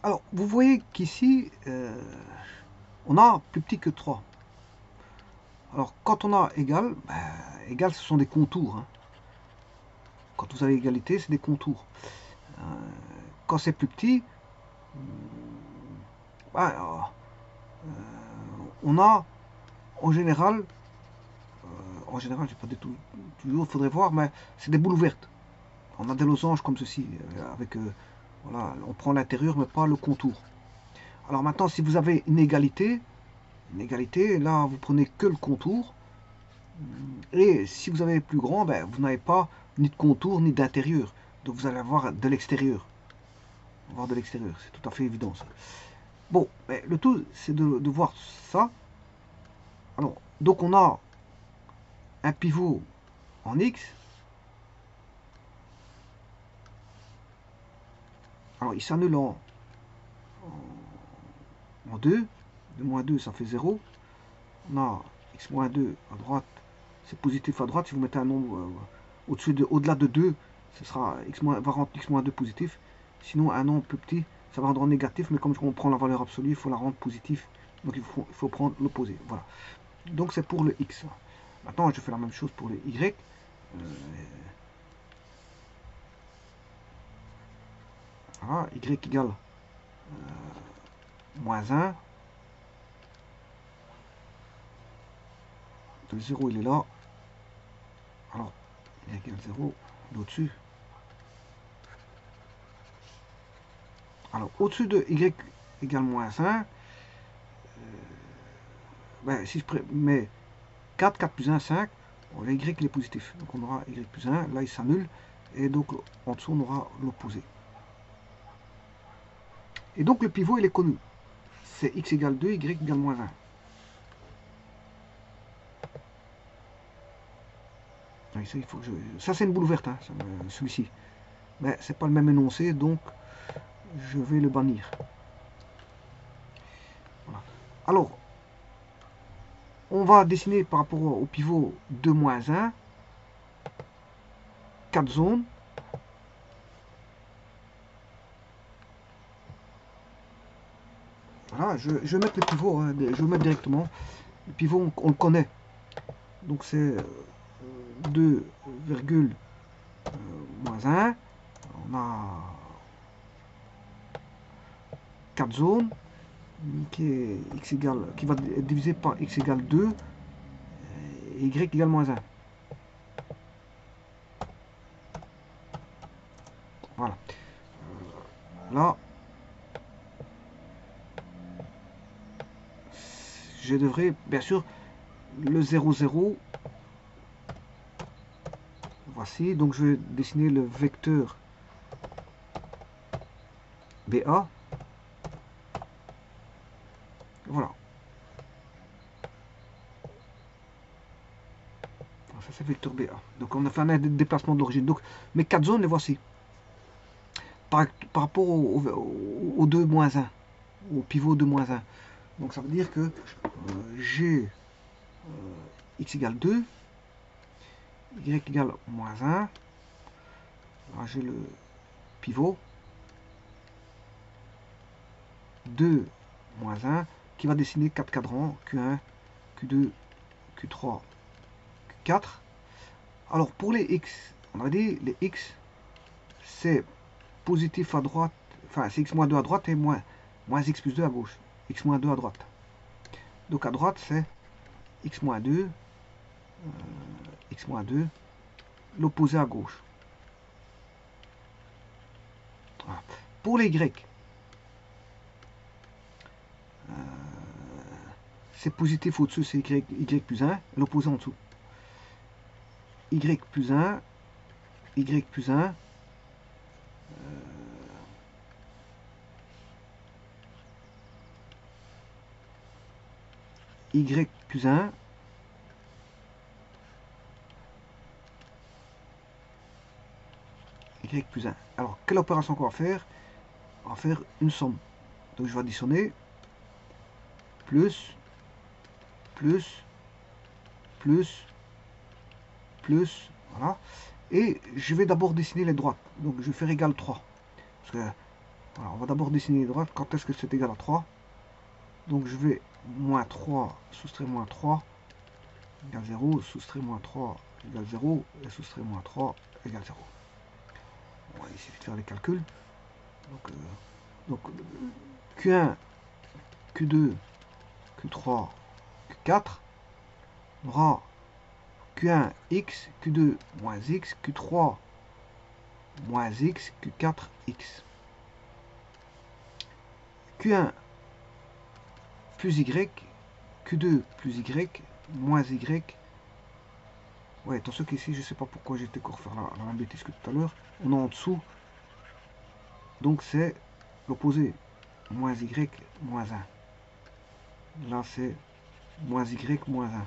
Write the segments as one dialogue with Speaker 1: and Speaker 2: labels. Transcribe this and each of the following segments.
Speaker 1: Alors, vous voyez qu'ici, on a plus petit que 3. Alors, quand on a égal, ben, égal, ce sont des contours. Hein. Quand vous avez égalité, c'est des contours. Quand c'est plus petit, ben, on a, en général, j'ai pas du tout, toujours, il faudrait voir, mais c'est des boules ouvertes. On a des losanges comme ceci, avec, voilà, on prend l'intérieur, mais pas le contour. Alors maintenant, si vous avez une égalité, là, vous prenez que le contour. Et si vous avez plus grand, ben, vous n'avez pas ni de contour ni d'intérieur. Donc vous allez avoir de l'extérieur. Voir de l'extérieur, c'est tout à fait évident ça. Bon, mais le tout, c'est de voir ça. Alors, donc on a un pivot en X. Alors, il s'annule en 2. 2 moins 2, ça fait 0. On a x moins 2 à droite. C'est positif à droite. Si vous mettez un nombre au-delà de 2, ce sera va rendre x moins 2 positif. Sinon, un nombre plus petit, ça va rendre en négatif. Mais comme on prend la valeur absolue, il faut la rendre positive. Donc, il faut prendre l'opposé. Voilà. Donc, c'est pour le x. Maintenant, je fais la même chose pour le y. Voilà, y égale moins 1. Le 0, il est là. Alors, y égale 0, au-dessus. Alors, au-dessus de y égale moins 1, ben, si je mets 4, 4 plus 1, 5, le y il est positif. Donc on aura y plus 1, là il s'annule, et donc en dessous on aura l'opposé. Et donc le pivot il est connu. C'est x égale 2, y égale moins 1. Oui, ça, il faut que ça c'est une boule ouverte, hein, celui-ci. Mais c'est pas le même énoncé, donc je vais le bannir. Voilà. Alors, on va dessiner par rapport au pivot 2 moins 1, 4 zones. Voilà, je vais mettre le pivot, hein, je vais le mettre directement. Le pivot, on le connaît. Donc c'est 2, moins 1. On a 4 zones qui est x égale, qui va être divisé par x égale 2 et y égale moins 1. Voilà. Là, je devrais, bien sûr, le 0, 0. Voici, donc je vais dessiner le vecteur BA. Voilà. Ça c'est vecteur BA. Donc on a fait un déplacement de l'origine. Donc mes 4 zones, les voici. Par rapport au 2 moins 1, au pivot 2 moins 1. Donc ça veut dire que j'ai x égale 2, y égale moins 1. Là j'ai le pivot 2 moins 1 qui va dessiner 4 cadrans Q1, Q2, Q3, Q4. Alors pour les X, on a dit les X c'est positif à droite, enfin c'est x moins 2 à droite et moins x plus 2 à gauche. X moins 2 à droite. Donc à droite c'est x moins 2, x moins 2, l'opposé à gauche. Voilà. Pour les Y, c'est positif au-dessus, c'est y plus 1, l'opposé en dessous. Y plus 1, y plus 1, y plus 1, y plus 1. Alors, quelle opération qu'on va faire? On va faire une somme. Donc, je vais additionner plus, plus, plus, plus, voilà. Et je vais d'abord dessiner les droites. Donc, je vais faire égal 3. Parce que Alors, on va d'abord dessiner les droites. Quand est-ce que c'est égal à 3? Donc je vais moins 3, soustrait moins 3, égale 0, soustrait moins 3, égale 0, et soustrait moins 3, égale 0. Bon, il suffit de faire les calculs. Donc Q1, Q2, Q3, Q4, on aura Q1 x, Q2 moins x, Q3 moins x, Q4 x. Q1 plus y, Q2 plus y, moins y. Ouais, attention qu'ici, je ne sais pas pourquoi j'étais encore faire la même bêtise que tout à l'heure. On est en dessous. Donc c'est l'opposé. Moins y, moins 1. Là, c'est moins y, moins 1.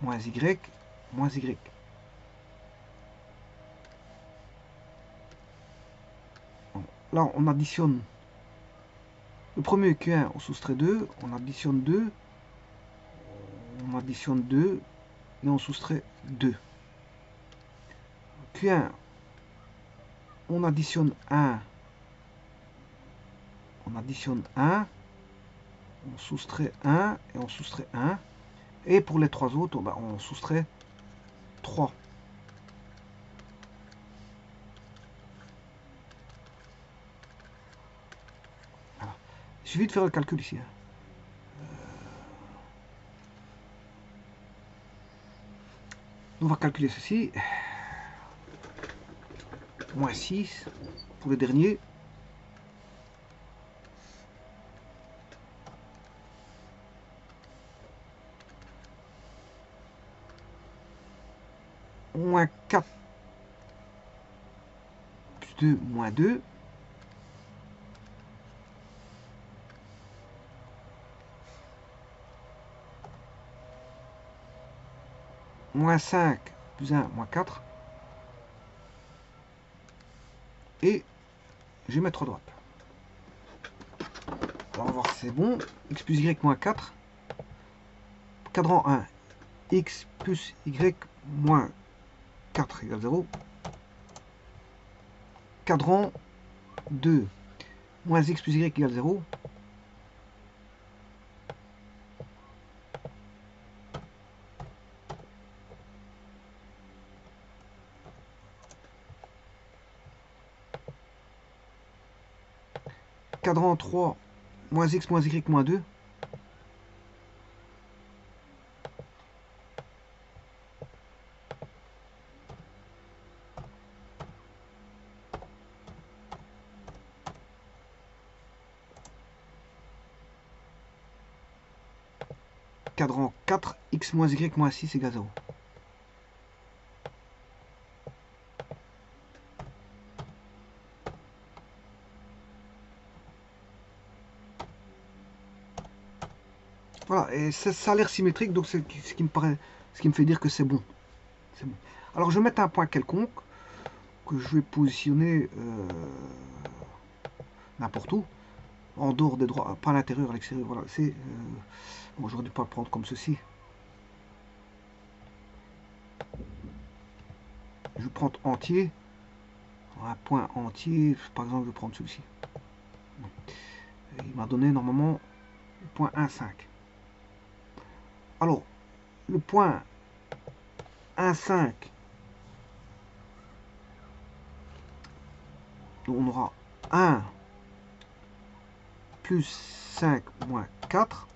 Speaker 1: Moins y, moins y. Bon, là, on additionne. Le premier Q1, on soustrait 2. On additionne 2. On additionne 2. Et on soustrait 2. Q1, on additionne 1. On additionne 1. On soustrait 1. Et on soustrait 1. Et pour les trois autres, on soustrait 3. Voilà. Il suffit de faire le calcul ici. On va calculer ceci. Moins 6 pour le dernier. Moins 4 plus 2, moins 2. Moins 5 plus 1, moins 4. Et je vais mettre à droite. Alors, on va voir si c'est bon. X plus Y moins 4. Cadran 1. X plus Y moins 4 égale 0. Cadran 2. Moins X plus Y égale 0. Cadran 3. Moins X moins Y moins 2. Cadran 4. X moins Y moins 6 égale 0. Voilà, et ça a l'air symétrique, donc c'est ce qui me fait dire que c'est bon. Bon. Alors je vais mettre un point quelconque que je vais positionner n'importe où, en dehors des droits, pas à l'intérieur, à l'extérieur. Voilà, c'est bon, j'aurais dû pas le prendre comme ceci. Je vais prendre entier, un point entier. Par exemple, je vais prendre celui-ci. Il m'a donné normalement le point 1,5. Alors, le point 1,5, on aura 1 plus 5 moins 4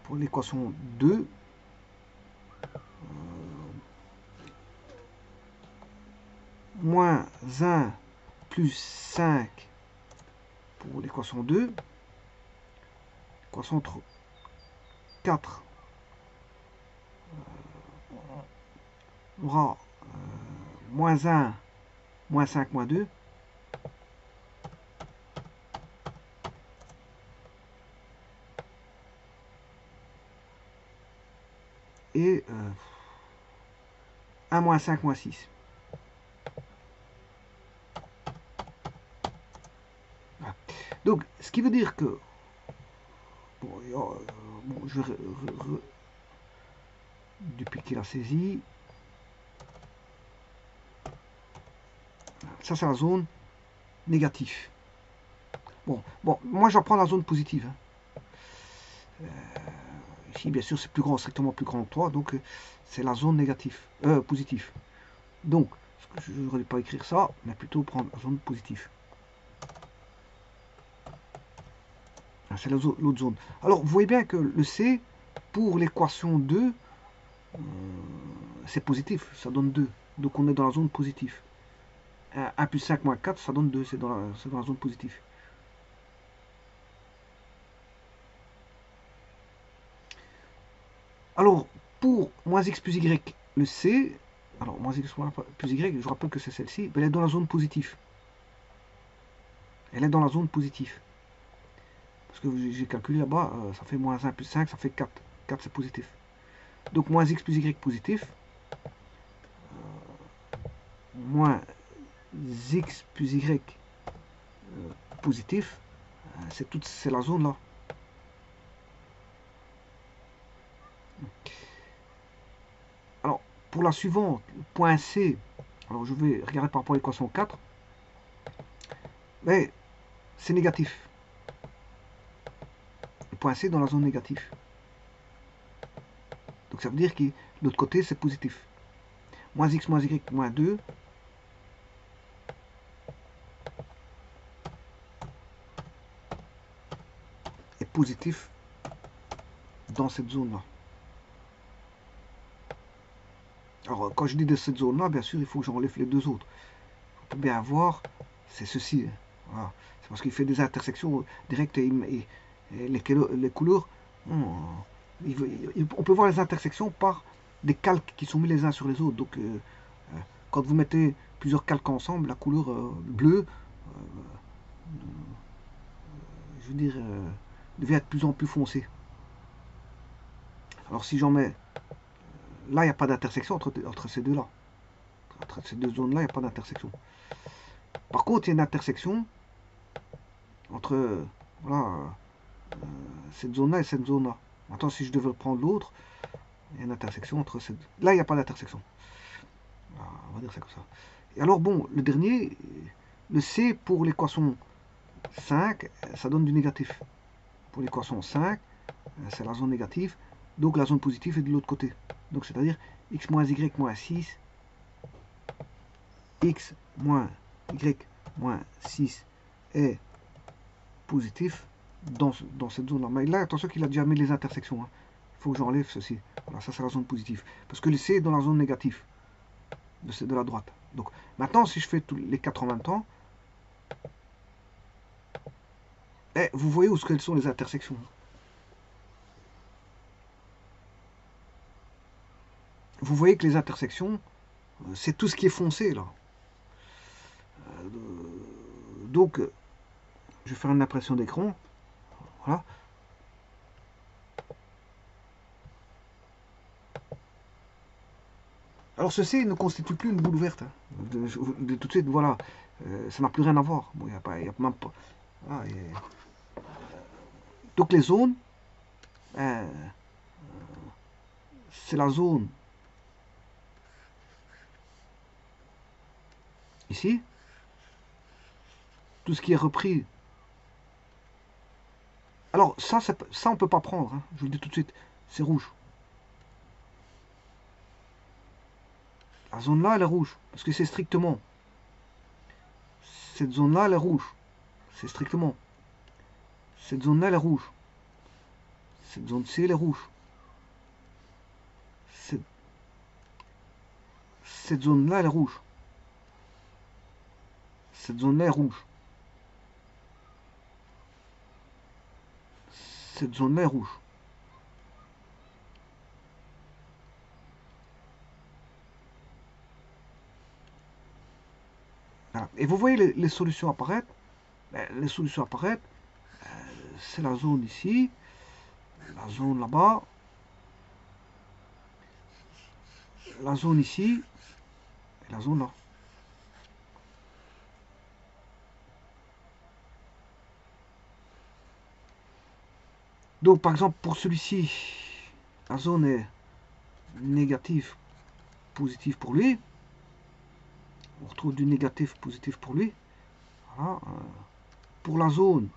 Speaker 1: pour l'équation 2. Moins 1 plus 5 pour l'équation 2. Équation 4. On aura moins 1, moins 5, moins 2. Et 1, moins 5, moins 6. Voilà. Donc, ce qui veut dire que... Bon, je vais dupliquer la saisie. Ça, c'est la zone négative. Bon, moi, je vais prendre la zone positive. Hein. Ici, bien sûr, c'est plus grand, strictement plus grand que toi, donc c'est la zone négative, positive. Donc, je ne devrais pas écrire ça, mais plutôt prendre la zone positive. C'est l'autre zone. Alors, vous voyez bien que le C, pour l'équation 2, c'est positif, ça donne 2. Donc, on est dans la zone positive. 1 plus 5 moins 4, ça donne 2, c'est dans la zone positive. Alors, pour moins x plus y, le C, alors moins x plus y, je rappelle que c'est celle-ci, elle est dans la zone positive. Elle est dans la zone positive. Parce que j'ai calculé là-bas, ça fait moins 1 plus 5, ça fait 4. 4 c'est positif. Donc moins x plus y positif, moins x plus y positif, c'est la zone là. Alors, pour la suivante, point C, alors je vais regarder par rapport à l'équation 4, mais c'est négatif. Le point C dans la zone négative. Donc ça veut dire que l'autre côté c'est positif. Moins x moins y moins 2 est positif dans cette zone là. Alors quand je dis de cette zone là, bien sûr il faut que j'enlève les deux autres. On peut bien voir, c'est ceci. Voilà. C'est parce qu'il fait des intersections directes et les couleurs. On peut voir les intersections par des calques qui sont mis les uns sur les autres. Donc quand vous mettez plusieurs calques ensemble, la couleur bleue, je veux dire, devient de plus en plus foncée. Alors si j'en mets, là il n'y a pas d'intersection entre ces deux-là. Entre ces deux zones-là, il n'y a pas d'intersection. Par contre, il y a une intersection entre voilà, cette zone-là et cette zone-là. Maintenant, si je devais prendre l'autre, il y a une intersection entre ces deux. Là, il n'y a pas d'intersection. On va dire ça comme ça. Et alors, bon, le dernier, le C pour l'équation 5, ça donne du négatif. Pour l'équation 5, c'est la zone négative. Donc, la zone positive est de l'autre côté. Donc, c'est-à-dire x moins y moins 6, x moins y moins 6 est positif dans cette zone-là. Mais là, attention qu'il a déjà mis les intersections. Hein. Il faut que j'enlève ceci. Voilà, ça c'est la zone positive. Parce que le C est dans la zone négative de la droite. Donc maintenant, si je fais tous les 4 en même temps, vous voyez où sont les intersections. Vous voyez que les intersections, c'est tout ce qui est foncé là. Donc, je vais faire une impression d'écran. Voilà. Alors ceci ne constitue plus une boule ouverte. Hein. De tout de suite, voilà, ça n'a plus rien à voir. Bon, y a même pas. Voilà, donc les zones, c'est la zone ici. Tout ce qui est repris. Alors ça on peut pas prendre. Hein. Je vous le dis tout de suite, c'est rouge. La zone là, elle est rouge. Parce que c'est strictement. Cette zone là, elle est rouge. C'est strictement. Cette zone là, elle est rouge. Cette zone C, elle est rouge. Cette zone là, elle est rouge. Cette zone là est rouge. Cette zone là est rouge. Voilà. Et vous voyez les solutions apparaître. Les solutions apparaître. C'est la zone ici. La zone là-bas. La zone ici. Et la zone là. Donc par exemple pour celui-ci, la zone est négative, positive pour lui. On retrouve du négatif, positif pour lui. Voilà. Pour la zone,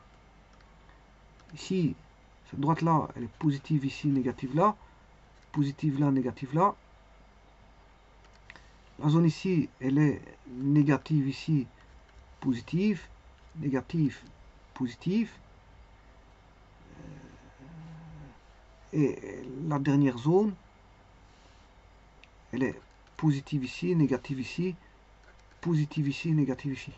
Speaker 1: ici, cette droite-là, elle est positive ici, négative là. Positive là, négative là. La zone ici, elle est négative ici, positive. Négative, positive. Et la dernière zone, elle est positive ici, négative ici, positive ici, négative ici.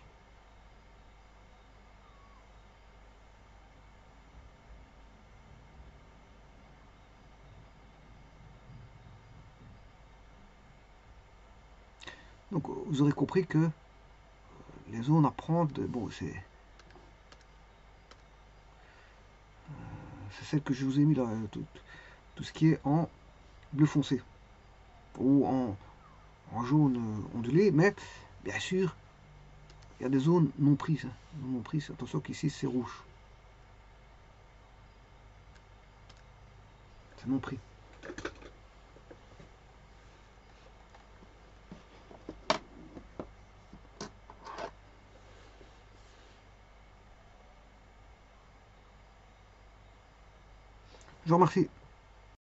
Speaker 1: Donc vous aurez compris que les zones à prendre, bon, c'est celle que je vous ai mis là, tout ce qui est en bleu foncé ou en jaune ondulé, mais bien sûr, il y a des zones non prises. Non prises, attention qu'ici c'est rouge. C'est non pris. Je vous remercie.